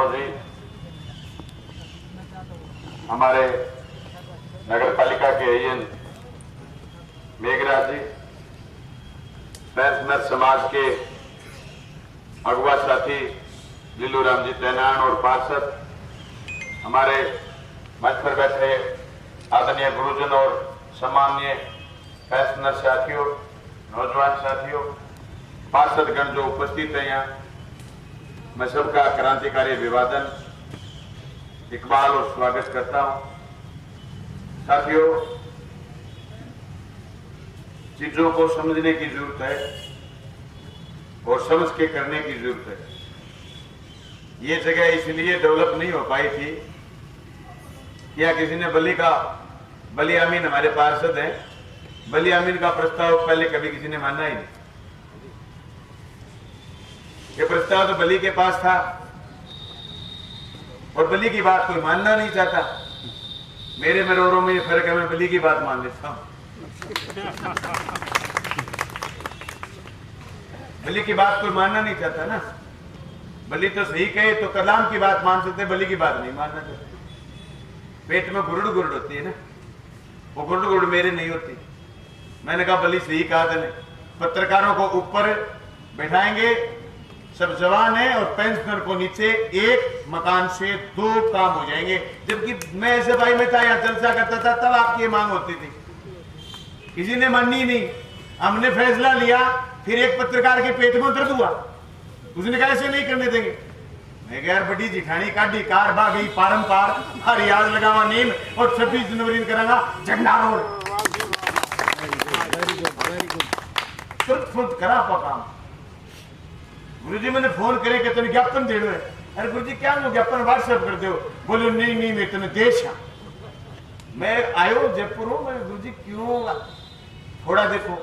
यादव जी, हमारे नगर पालिका के एएन मेघराज जी, पेंशनर समाज के अगुआ साथी लीलू राम जी तैनान और पार्षद, हमारे मंच पर बैठे आदरणीय गुरुजन और सम्माननीय पेंशनर साथियों, नौजवान साथियों, पार्षदगण जो उपस्थित हैं यहाँ, मैं सबका क्रांतिकारी अभिवादन, इकबाल और स्वागत करता हूं। साथियों, चीजों को समझने की जरूरत है और समझ के करने की जरूरत है। ये जगह इसलिए डेवलप नहीं हो पाई थी क्या किसी ने बली अमीन हमारे पार्षद हैं, बली अमीन का प्रस्ताव पहले कभी किसी ने माना ही नहीं। ये प्रस्ताव तो बली के पास था और बली की बात कोई मानना नहीं चाहता। मेरे मरोड़ों में ये फर्क है, मैं बली की बात मान लेता हूं। बली की बात कोई मानना नहीं चाहता ना। बली तो सही कहे तो कलाम की बात मान सकते, बली की बात नहीं मानना चाहते। पेट में गुरुड़ गुरुड़ होती है ना, वो गुरुड़ गुरुड़ मेरे नहीं होती। मैंने कहा बली सही कहा था, पत्रकारों को ऊपर बैठाएंगे, सब जवान है, और पेंशनर को नीचे, एक मकान से दो काम हो जाएंगे। जबकि मैं ऐसे भाई में था, यहाँ जलसा करता था, तब आपकी मांग होती थी, किसी ने मानी नहीं। हमने फैसला लिया, फिर एक पत्रकार के पेट में दर्द हुआ, उसने कहा ऐसे नहीं करने देंगे। मैं यार बड़ी जिठानी काटी कार बागी पारम पार हर याद लगावा नीम और 26 जनवरी करेगा झंडा रोड करा काम। गुरु जी मैंने फोन करे कि तेने ज्ञापन दे दो। अरे गुरु जी क्या ज्ञापन व्हाट्सएप कर दो। बोलो नहीं नहीं मैं तेने देश है, मैं आयो जयपुर हूं। मैं गुरु जी क्यों, थोड़ा देखो,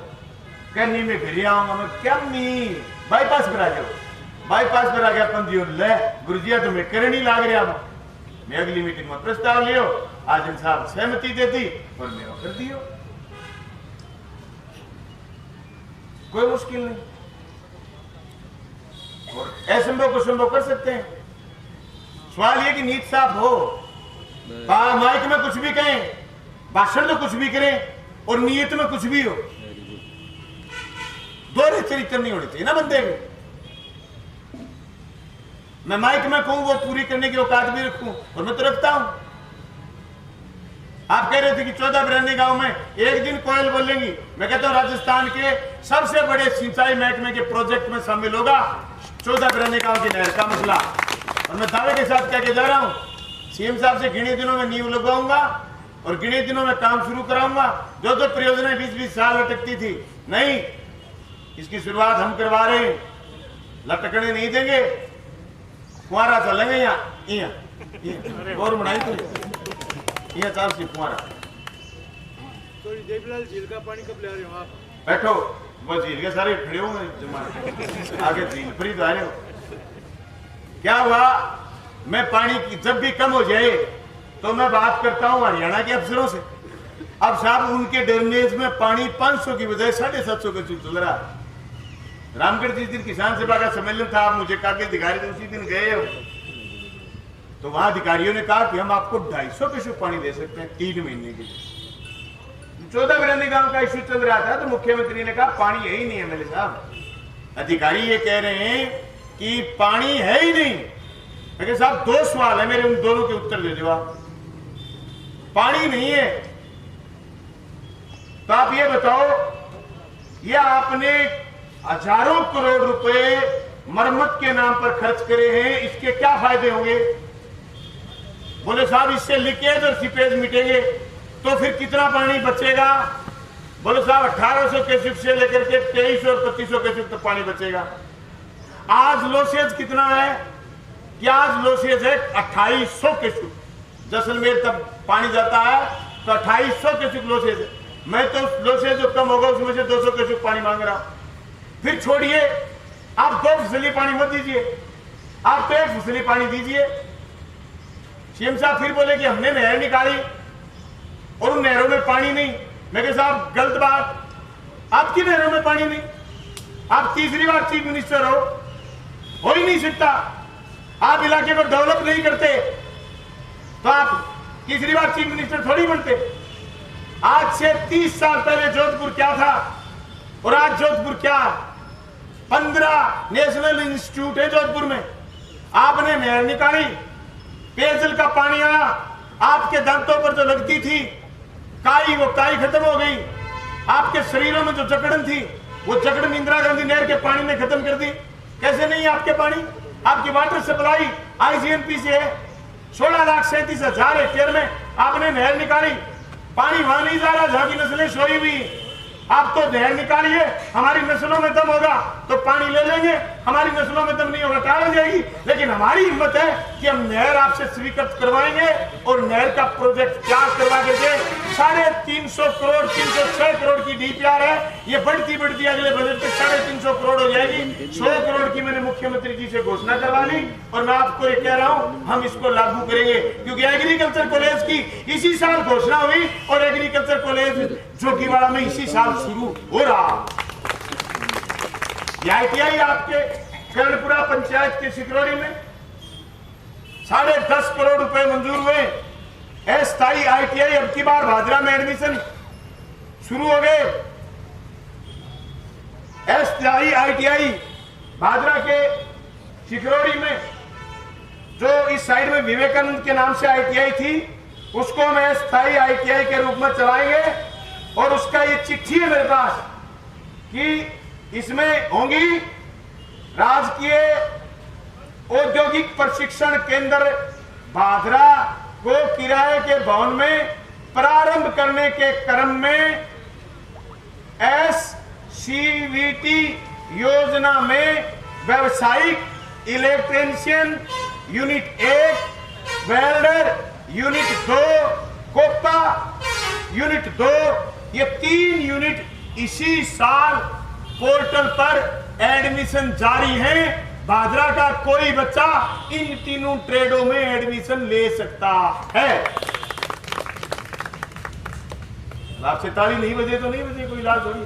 क्या नहीं मैं घर आऊंगा। मैं क्या नहीं, बाईपास पर आ जाओ। बाईपास पर आ गया अपन दियो ले गुरु जी तो मैं करनी लाग रहा हूं। मैं अगली मीटिंग में प्रस्ताव लियो, आज साहब सहमति देती और मैं कर दियो, कोई मुश्किल नहीं। और असंभव को संभव कर सकते हैं। सवाल ये कि नीति साफ हो, माइक में कुछ भी कहें, भाषण में कुछ भी करें और नीयत में कुछ भी हो। दोहरे चरित्र नहीं होने चाहिए ना बंदे के। मैं माइक में कहूं वो पूरी करने की औकात भी रखूं, और मैं तो रखता हूं। आप कह रहे थे कि 14 बिरानी गांव में एक दिन कोयल बोलेंगी। मैं कहता हूं राजस्थान के सबसे बड़े सिंचाई महकमे के प्रोजेक्ट में शामिल होगा 14 बिरानी गांव की नहर का मसला। और मैं दावे के साथ कह के जा रहा हूं, सीएम साहब से गिने दिनों में नींव लगवाऊंगा और गिने दिनों में काम शुरू कराऊंगा। जो परियोजनाएं 20-20 साल लटकती थी, नहीं, इसकी शुरुआत हम करवा रहे हैं, लटकने नहीं देंगे। कुआरा चलेंगे यहाँ और बनाई तो यहाँ चार सी कुआरा। तो देवलाल झील का पानी कब ले रहे हो आप? बैठो, वो झील के सारे खड़े होंगे जमा आगे झील फ्री तो आ रहे हो। क्या हुआ, मैं पानी की जब भी कम हो जाए तो मैं बात करता हूँ हरियाणा के अफसरों से। अब साहब उनके ड्रेनेज में पानी 500 की बजाय 750 का चल रहा है। रामगढ़ जिस दिन किसान सभा का सम्मेलन था, आप मुझे कागज दिखा रहे थे, उसी दिन गए हो तो वहां अधिकारियों ने कहा कि हम आपको 250 क्यूसेक पानी दे सकते हैं 3 महीने के लिए। 14 बिरानी गांव का इश्यू चल रहा था तो मुख्यमंत्री ने कहा पानी है ही नहीं एमएलए साहब। अधिकारी ये कह रहे हैं कि पानी है ही नहीं। लेकिन साहब 2 सवाल है मेरे, उन दोनों के उत्तर दे दो आप। पानी नहीं है तो आप ये बताओ, ये आपने हजारों करोड़ रुपए मरम्मत के नाम पर खर्च करे हैं, इसके क्या फायदे होंगे? बोले साहब इससे लीकेज और सीपेज मिटेंगे तो फिर कितना पानी बचेगा? बोले साहब 1800 क्यूसेक से लेकर के 2300 और 2500 क्यूसेक तक पानी बचेगा। आज लॉसेज कितना है? कि आज लॉसेज है 2800 क्यूसेक। जैसलमेर तक पानी जाता है तो 2800 क्यूसेक लॉसेज है। मैं तो लॉसेज जो कम होगा उसमें से 200 क्यूसेक पानी मांग रहा हूं। फिर छोड़िए, आप 2 फसली पानी मत दीजिए, आप तो 1 फसली पानी दीजिए। सीएम साहब फिर बोले कि हमने नहर निकाली और उन नहरों में पानी नहीं। मैं कहा साहब गलत बात, आपकी नहरों में पानी नहीं। आप तीसरी बार चीफ मिनिस्टर हो ही नहीं सकता। आप इलाके को डेवलप नहीं करते तो आप तीसरी बार चीफ मिनिस्टर थोड़ी बनते। आज से 30 साल पहले जोधपुर क्या था और आज जोधपुर क्या। 15 नेशनल इंस्टीट्यूट है जोधपुर में। आपने नहर निकाली, पेयजल का पानी आया, आपके दांतों पर जो लगती थी काई, वो काई खत्म हो गई। आपके शरीरों में जो जकड़न थी वो जकड़न इंदिरा गांधी नहर के पानी ने खत्म कर दी। कैसे नहीं आपके पानी, आपकी वाटर सप्लाई आईजीएमपी से है। 16,37,000 हेक्टेयर में आपने नहर निकाली, पानी वहां नहीं जा रहा जहां की नस्लें सोई हुई। आप तो नहर निकालिए, हमारी नस्लों में दम होगा तो पानी ले लेंगे, हमारी नस्लों में दम नहीं होगा टाल हो जाएगी। लेकिन हमारी हिम्मत है कि हम नहर आपसे स्वीकृत करवाएंगे और नहर का प्रोजेक्ट तैयार करवा के 350 करोड़ 306 करोड़ की डीपीआर है। ये बढ़ती बढ़ती अगले बजट तक 350 करोड़ हो जाएगी। 100 करोड़ की मैंने मुख्यमंत्री जी से घोषणा करवा ली और मैं आपको ये कह रहा हूं हम इसको लागू करेंगे, क्योंकि एग्रीकल्चर कॉलेज की इसी साल घोषणा हुई और एग्रीकल्चर कॉलेज जोगीवाड़ा में इसी साल शुरू हो रहा। आईटीआई आपके कर्णपुरा पंचायत के सिकरौली में 10.5 करोड़ रुपए मंजूर हुए। अस्थायी आईटीआई अब की बार भादरा में एडमिशन शुरू हो गए। अस्थायी आईटीआई भादरा के सिकरौली में, जो इस साइड में विवेकानंद के नाम से आईटीआई थी, उसको हम अस्थायी आईटीआई के रूप में चलाएंगे। और उसका ये चिट्ठी है मेरे पास कि इसमें होंगी राजकीय औद्योगिक प्रशिक्षण केंद्र भादरा को किराए के भवन में प्रारंभ करने के क्रम में एससीवीटी योजना में व्यावसायिक electrician unit 1, welder unit 2, COPA unit 2, ये 3 यूनिट इसी साल पोर्टल पर एडमिशन जारी है। भादरा का कोई बच्चा इन तीनों ट्रेडों में एडमिशन ले सकता है। आपसे ताली नहीं बजे तो नहीं बजे, कोई इलाज थोड़ी।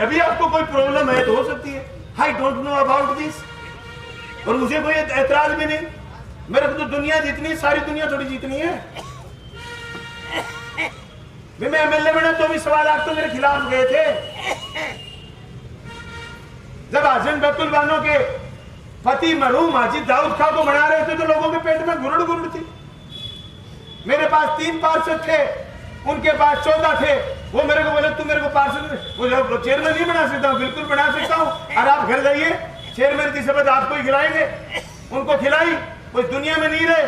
अभी आपको कोई प्रॉब्लम है तो हो सकती है, I don't know about this, और मुझे कोई एतराज भी नहीं। मेरे को तो दुनिया जीतनी है, सारी दुनिया थोड़ी जीतनी है। मैं एमएलए बना तो भी सवाल आप तो मेरे खिलाफ गए थे। जब हाजिन बैतुल बानो के पति मरहूम हाजी दाऊद खां को मना रहे थे तो लोगों के पेट में गुरुड़ गुरुड़ थी। मेरे पास 3 पार्षद थे, उनके पास 14 थे। वो मेरे को बोले तू मेरे को पार्षद वो चेयरमैन नहीं बना सकता हूँ। बिल्कुल बना सकता हूँ, और आप घर जाइए, चेयरमैन की शपथ आपको ही खिलाएंगे। उनको खिलाई, कोई दुनिया में नहीं रहे।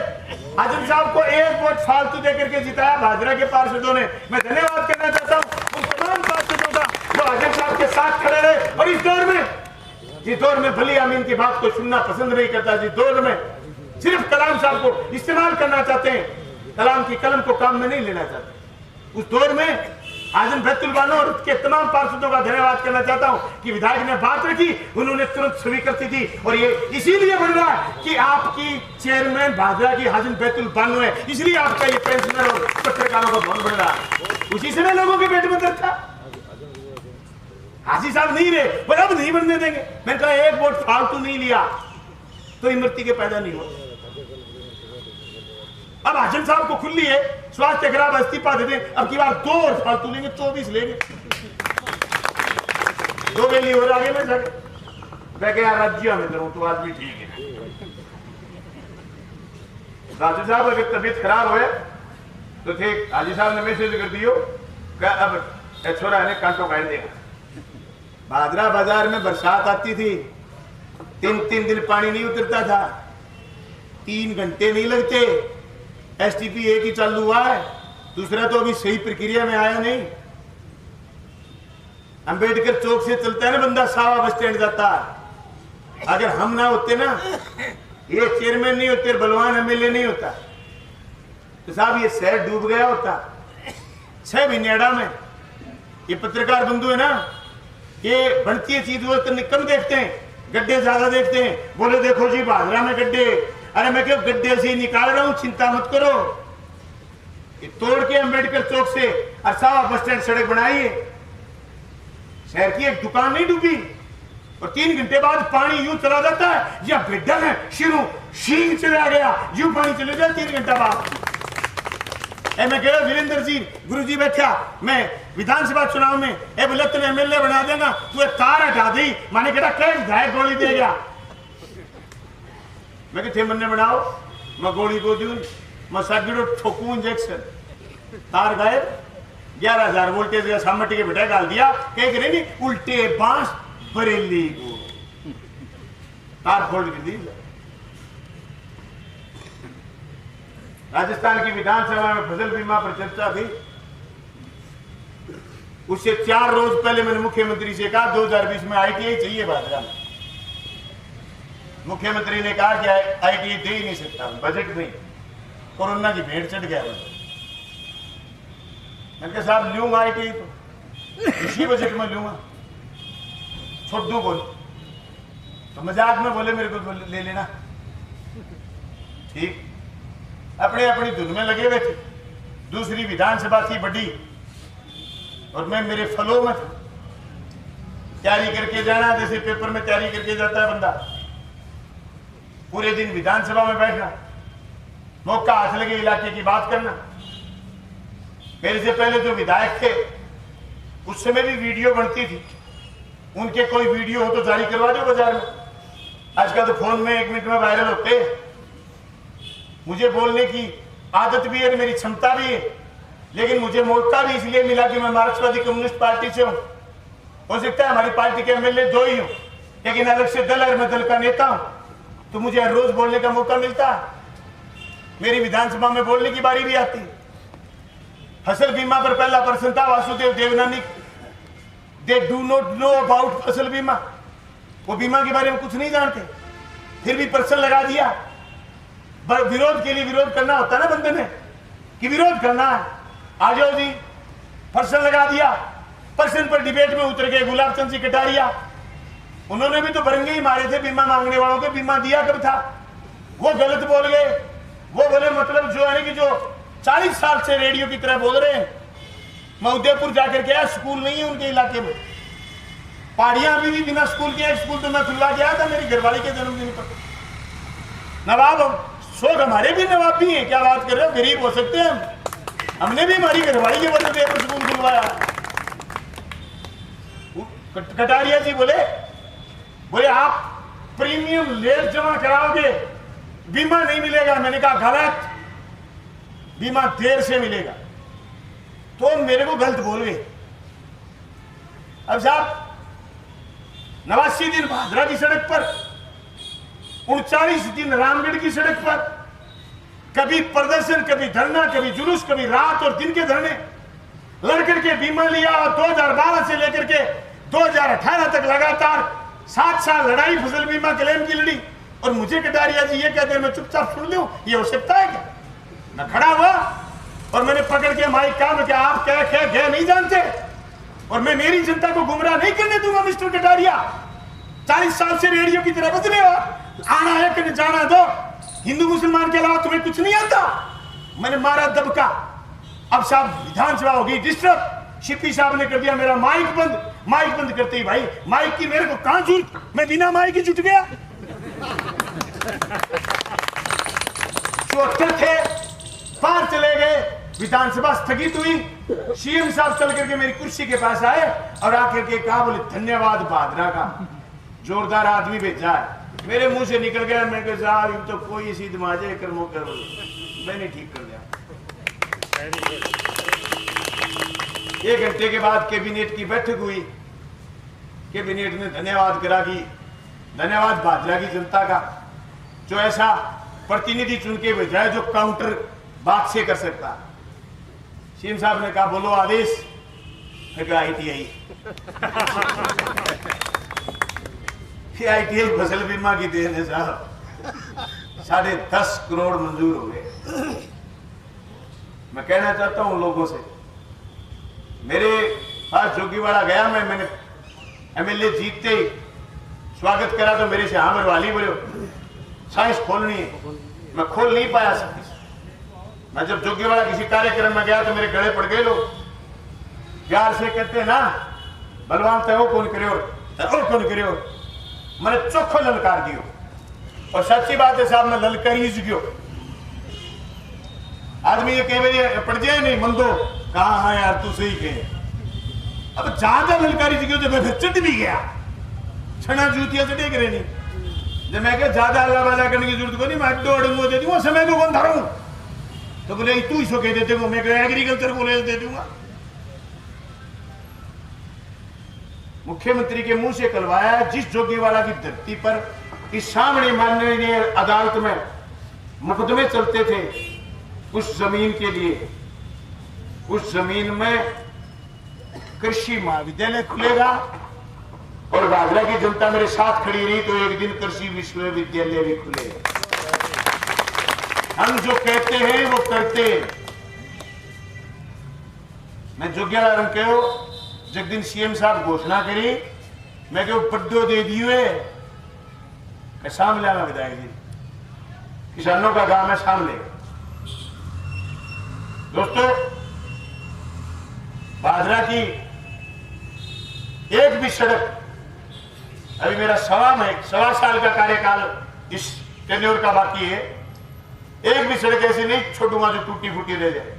आजम साहब को 1 वोट फालतू देकर के जिताया भादरा के पार्षदों ने। मैं धन्यवाद करना चाहता हूं उन तमाम पार्षदों का जो आजम साहब के साथ खड़े रहे। और इस दौर में भली अमीन की बात को सुनना पसंद नहीं करता, जिस दौर में सिर्फ कलाम साहब को इस्तेमाल करना चाहते हैं, कलाम की कलम को काम में नहीं लेना चाहते, उस दौर में आजम बैतुल बानो और उसके तमाम पार्षदों का धन्यवाद करना चाहता हूं कि विधायक ने बात रखी, उन्होंने तुरंत स्वीकृति दी। और ये इसीलिए बन रहा है कि आपकी चेयरमैन भादरा की आजम बैतुल बानो है, इसलिए आपका ये पेंशनर और पत्रकारों का भवन बन रहा है। उसी समय लोगों के पेट में दर्द था। हाजी साहब नहीं रहे, पर अब नहीं बनने देंगे। मैंने कहा 1 वोट फालतू नहीं लिया तो इमरती के पैदा नहीं हो। अब हाजिम साहब को खुली है, स्वास्थ्य खराब, इस्तीफा दे दें। अब की बार 2 और फालतू लेंगे, 24 लेंगे। 2 वेली हो आगे में जाके मैं क्या राज्य में करूं तो आदमी ठीक है। राजू साहब अगर तबीयत खराब हो तो थे, हाजी साहब ने मैसेज कर दियो अब छोरा ने कांटो काट देगा। भादरा बाजार में बरसात आती थी, 3 दिन पानी नहीं उतरता था, 3 घंटे नहीं लगते। एसटीपी 1 ही चालू हुआ है, दूसरा तो अभी सही प्रक्रिया में आया नहीं। अंबेडकर चौक से चलता है ना बंदा, सावा बस स्टैंड जाता। अगर हम ना होते ना, ये चेयरमैन नहीं होते, बलवान एमएलए नहीं होता, तो साहब ये शहर डूब गया होता। 6 महीने में ये पत्रकार बंधु है ना, ये बढ़ती है चीज वो कम देखते हैं, गड्ढे ज्यादा देखते हैं। बोले देखो जी भादरा में गड्ढे, अरे मैं क्यों गड्ढे से निकाल रहा हूं, चिंता मत करो। ये तोड़ के अंबेडकर चौक से अरसावा बस स्टैंड सड़क बनाई है, शहर की एक दुकान नहीं डूबी और 3 घंटे बाद पानी यूं चला जाता है, या बेटा है शुरू शींग चला गया, यूं पानी चले जाए 3 घंटा बाद। मैं कह रहा वीरेंद्र जी, गुरु जी बैठा, मैं विधानसभा चुनाव में ए बोले तुम एमएलए बना देगा, तू एक कार हटा दी, माने कहता क्या विधायक गोली दे गया। मैं किथे मन्ने बनाओ, मैं गोली को दूं, मैं सगड़ो ठोकू इंजेक्शन, तार गायब, 11,000 वोल्टेज का सामने के बेटा डाल दिया, कह करे नहीं उल्टे बांस बरेली को तार फोड़ दी। राजस्थान की विधानसभा में फसल बीमा पर चर्चा थी, उससे 4 रोज पहले मैंने मुख्यमंत्री से कहा 2020 में आईटीआई चाहिए भादरा में। मुख्यमंत्री ने कहा कि आईटीआई दे ही नहीं सकता, बजट नहीं, कोरोना की भेड़ चढ़ गया। मैंने कहा साहब लूंगा आईटीआई तो इसी बजट में लूंगा, छोड़ बोल तो मजाक में बोले मेरे को ले लेना, ठीक। अपने अपनी धुन में लगे हुए थे। दूसरी विधानसभा थी बड़ी और मैं मेरे फलों में था, तैयारी करके जाना, जैसे पेपर में तैयारी करके जाता है बंदा, पूरे दिन विधानसभा में बैठना, मौका हाथ लगे इलाके की बात करना। मेरे से पहले जो विधायक थे उस समय भी वीडियो बनती थी, उनके कोई वीडियो हो तो जारी करवा दो बाजार में, आजकल तो फोन में 1 मिनट में वायरल होते हैं। मुझे बोलने की आदत भी है, मेरी क्षमता भी है, लेकिन मुझे मौका भी इसलिए मिला कि मैं मार्क्सवादी कम्युनिस्ट पार्टी से हूं। हो सकता है हमारी पार्टी के एमएलए 2 ही हूं, लेकिन अलग से दल है, मैं दल का नेता हूं, तो मुझे हर रोज बोलने का मौका मिलता है। मेरी विधानसभा में बोलने की बारी भी आती। फसल बीमा पर पहला प्रश्न था Vasudev Devnani, they do not know about फसल बीमा, वो बीमा के बारे में कुछ नहीं जानते, फिर भी प्रश्न लगा दिया। विरोध के लिए विरोध करना होता है ना बंदे ने, कि विरोध करना है, आ जाओ जी, प्रश्न लगा दिया। प्रश्न पर डिबेट में उतर गए गुलाब चंद जी कटारिया, उन्होंने भी तो भरंगे ही मारे थे बीमा मांगने वालों के, बीमा दिया कब था, वो गलत बोल गए। वो बोले मतलब जो है कि जो 40 साल से रेडियो की तरह बोल रहे हैं। मैं उदयपुर जाकर के आया, स्कूल नहीं है उनके इलाके में, पहाड़ियां अभी भी बिना स्कूल के, स्कूल तो मैं खुलवा के आया था मेरी घरवाली के जन्मदिन पर। नवाब शोक हमारे भी नवाब भी हैं, क्या बात कर रहे हो, गरीब हो सकते हैं हम, हमने भी हमारी घरवाली के वजह से स्कूल खुलवाया। कटारिया जी बोले आप प्रीमियम लेट जमा कराओगे, बीमा नहीं मिलेगा। मैंने कहा गलत, बीमा देर से मिलेगा। तो मेरे को गलत बोल गए। अब साहब 89 दिन भादरा की सड़क पर, 39 दिन रामगढ़ की सड़क पर, कभी प्रदर्शन, कभी धरना, कभी जुलूस, कभी रात और दिन के धरने, लड़कर के बीमा लिया और 2012 से लेकर के 2018 तक लगातार 7 साल लड़ाई फसल बीमा क्लेम की लड़ी। और मुझे कटारिया जी ये कहते हैं मैं चुपचाप सुन लूं, ये हो सकता है क्या? मैं खड़ा हुआ और मैंने पकड़ के माइक कहा कि आप क्या नहीं जानते और मैं मेरी जनता को गुमराह नहीं करने दूंगा मिस्टर कटारिया। 40 साल से रेडियो की तरह बदले हो, आना है कि जाना दो, हिंदू मुसलमान के अलावा तुम्हें कुछ नहीं आता। मैंने मारा दबका। अब साहब विधानसभा होगी डिस्टर्ब, शिपी साहब ने कर दिया मेरा माइक बंद। माइक बंद करते ही भाई माइक की मेरे को कहां जरूरत, मैं बिना माइक ही जुट गया। चौहत्तर थे, पार चले गए, विधानसभा स्थगित हुई। सीएम साहब चल करके मेरी कुर्सी के पास आए और आकर के कहा बोले धन्यवाद भादरा का, जोरदार आदमी भेजा है। मेरे मुंह से निकल गया, मैं कहा साहब तो कोई सीध माजे कर्मों कर, मैंने ठीक कर दिया। 1 घंटे के बाद कैबिनेट की बैठक हुई। कैबिनेट ने धन्यवाद करा कि धन्यवाद भादरा की जनता का जो ऐसा प्रतिनिधि चुन के भेजा है जो काउंटर बात से कर सकता। सीएम साहब ने कहा बोलो आदेश, आईटीआई आईटीआई फसल बीमा की देन है साहब, 10.5 करोड़ मंजूर हो गए। मैं कहना चाहता हूं लोगों से, मेरे पास जोगीवाड़ा गया मैंने एमएलए जीतते ही स्वागत करा तो मेरे से हाँ भरवाली बोले साइंस खोलनी है, मैं खोल नहीं पाया साइंस। मैं जब जोगीवाड़ा किसी कार्यक्रम में गया तो मेरे गले पड़ गए लोग, प्यार से कहते ना बलवान तय कौन करे और कौन करे मैंने चोखो ललकार दियो और सच्ची बात है साहब मैं ललकार ही गयो आदमी ये कई बार पड़ जाए नहीं मंदो कहा हाँ यार तू सही कहे अब ज्यादा ललकारी गयो जब मैं फिर चढ़ भी गया छना जूतिया चढ़े करे नहीं जब मैं क्या ज्यादा अल्लाह वाला करने की जरूरत को नहीं मैं अड्डो अड़ूंगा दे दूंगा समय को कौन धरूं तो बोले तू इसको कह देते मैं एग्रीकल्चर को ले दे दूंगा मुख्यमंत्री के मुंह से कलवाया जिस जोगीवाला की धरती पर इस सामने माननीय अदालत में मुकदमे चलते थे उस जमीन के लिए उस जमीन में कृषि महाविद्यालय खुलेगा और भादरा की जनता मेरे साथ खड़ी रही तो एक दिन कृषि विश्वविद्यालय भी खुलेगा हम जो कहते हैं वो करते मैं जोग्याला रंग कहो जब दिन सीएम साहब घोषणा करी मैं क्यों पड्डो दे दिए सामने विधायक जी किसानों का काम है सामने दोस्तों भादरा की एक भी सड़क अभी मेरा सवा साल का कार्यकाल इस टेन्योर का बाकी है एक भी सड़क ऐसी नहीं छोड़ूंगा जो टूटी फूटी रह जाए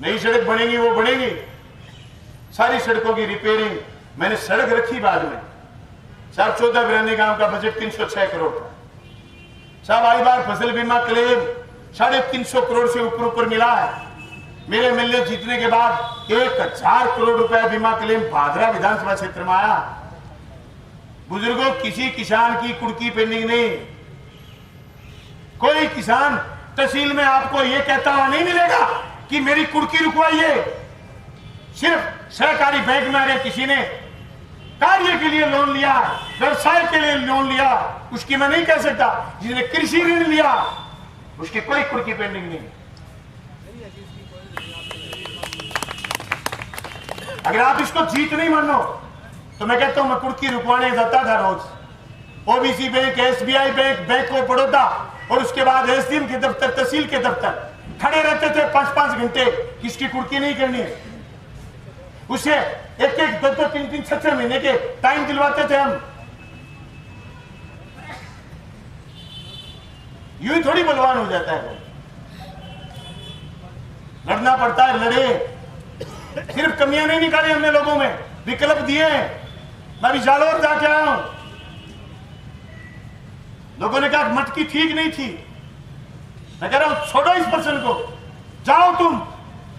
नई सड़क बनेगी वो बनेगी सारी सड़कों की रिपेयरिंग मैंने सड़क रखी बाद में साहब 14 बिरानी गांव का बजट 306 करोड़ था साहब आई बार फसल बीमा क्लेम 350 करोड़ से ऊपर मिला है मेरे एमएलए जीतने के बाद 1000 करोड़ रुपया बीमा क्लेम भादरा विधानसभा क्षेत्र में आया बुजुर्गों किसी किसान की कुड़की पेंडिंग नहीं कोई किसान तहसील में आपको यह कहता हुआ नहीं मिलेगा कि मेरी कुड़की रुकवाइए सिर्फ सहकारी बैंक में अगर किसी ने कार्य के लिए लोन लिया व्यवसाय के लिए लोन लिया उसकी मैं नहीं कह सकता जिसने कृषि ऋण लिया उसकी कोई कुड़की पेंडिंग नहीं अगर आप इसको जीत नहीं मानो तो मैं कहता हूं मैं कुड़की रुकवाने जाता था रोज OBC bank SBI bank of Baroda और उसके बाद एसडीएम के दफ्तर तहसील के दफ्तर खड़े रहते थे 5-5 घंटे किसकी कुड़की नहीं करनी है उसे 1-1, 2-2, 3-3, 6-6 महीने के टाइम दिलवाते थे हम यूं ही थोड़ी बलवान हो जाता है लड़ना पड़ता है लड़े सिर्फ कमियां नहीं निकाली हमने लोगों में विकल्प दिए मैं अभी जालोर जाके आया हूं लोगों ने कहा मटकी ठीक नहीं थी मैं कह रहा हूं छोड़ो इस पर्सन को जाओ तुम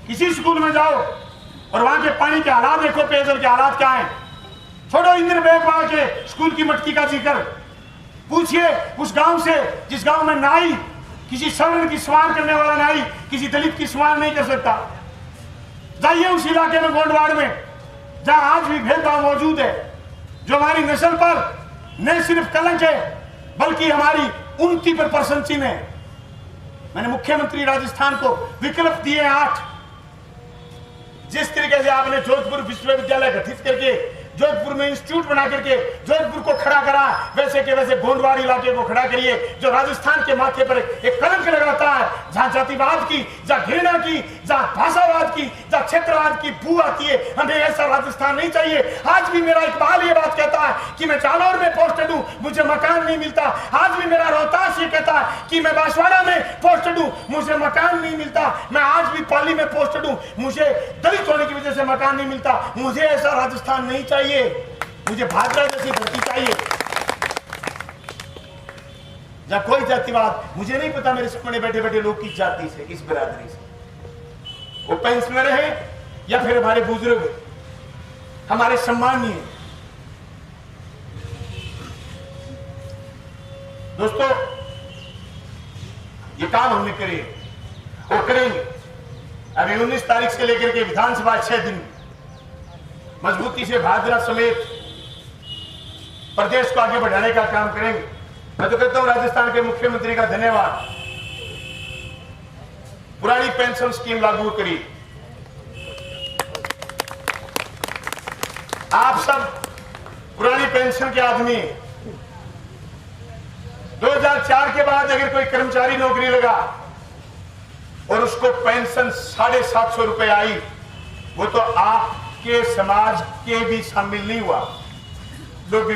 किसी स्कूल में जाओ और वहां के पानी के हालात देखो पेयजल के हालात क्या है छोड़ो इंद्र बैग वहां के स्कूल की मटकी का जिक्र पूछिए उस गांव से जिस गांव में नाई किसी सवर्ण की सवार करने वाला नाई किसी दलित की सवार नहीं कर सकता जाइए उस इलाके में गोंडवाड़ में जहां आज भी भेदभाव मौजूद है जो हमारी नस्ल पर न सिर्फ कलंक है बल्कि हमारी उन्नति पर प्रशंसित है मैंने मुख्यमंत्री राजस्थान को विकल्प दिए 8 जिस तरीके से आपने जोधपुर विश्वविद्यालय गठित करके जोधपुर में इंस्टीट्यूट बना करके जोधपुर को खड़ा करा वैसे के वैसे गोंडवाड़ इलाके को खड़ा करिए जो राजस्थान के माथे पर एक कलंक लगाता है जहां जातिवाद की जहां घृणा की जहां भाषावाद की जहां क्षेत्रवाद की बू आती है हमें ऐसा राजस्थान नहीं चाहिए आज भी मेरा इकबाल ये बात कहता है कि मैं जालौर में पोस्टेड हूं मुझे मकान नहीं मिलता आज भी मेरा रोहतास ये कहता है कि मैं बांसवाड़ा में पोस्टेड हूं मुझे मकान नहीं मिलता मैं आज भी पाली में पोस्टेड हूं मुझे दलित होने की वजह से मकान नहीं मिलता मुझे ऐसा राजस्थान नहीं चाहिए मुझे भादरा जैसी धरती चाहिए जहां कोई जातिवाद मुझे नहीं पता मेरे सामने बैठे बैठे लोग किस जाति से किस बिरादरी से वो पेंशनर है या फिर हमारे बुजुर्ग हमारे सम्मानीय दोस्तों ये काम हमने करे वो करेंगे अभी 19 तारीख से लेकर के विधानसभा 6 दिन मजबूती से भादरा समेत प्रदेश को आगे बढ़ाने का काम करेंगे मैं तो कहता हूं राजस्थान के मुख्यमंत्री का धन्यवाद पुरानी पेंशन स्कीम लागू करी आप सब पुरानी पेंशन के आदमी 2004 के बाद अगर कोई कर्मचारी नौकरी लगा और उसको पेंशन 750 रुपए आई वो तो आप के समाज के भी शामिल नहीं हुआ, लोग भी